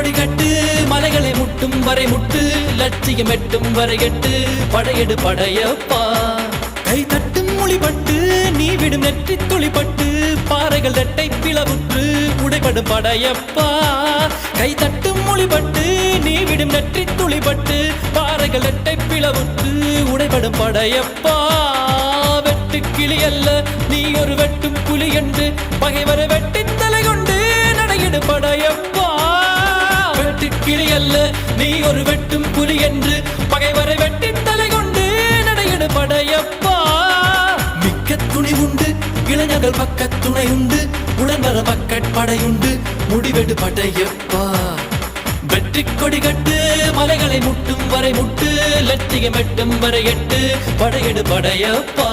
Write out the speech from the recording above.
கொடி கட்டு மலைகளை முட்டும் வரை முட்டு லட்சியம் எட்டும் வரை எட்டு படையெடு படையப்பா கை தட்டும் மொழிபட்டு நீ விடும் நெற்றி துளிப்பட்டு பாறைகள் ரெட்டை பிளவுற்று உடைபடும் படையப்பா கை தட்டும் மொழிபட்டு நீ விடும் நெற்றி துளிப்பட்டு பாறைகள் ரெட்டை பிளவுற்று உடைபடும் படையப்பா வெட்டு கிளி அல்ல நீ ஒரு வெட்டும் புலி என்று பகைவரை வெட்டி தலை கொண்டு நடையிடு படையப்பா வெட்டு கிளி அல்ல நீ ஒரு வெட்டும் புலி என்று பகைவரை வெட்டி தலை கொண்டு நடையிடு படையப்பா மிக்க துணி உண்டு இளைஞர்கள் பக்க துணை உண்டு உடன்வர படையுண்டு முடிவெடு படையப்பா வெற்றி கொடி கட்டு மலைகளை முட்டும் வரை முட்டு லட்சியம் எட்டும் வரை எட்டு படையெடு படையப்பா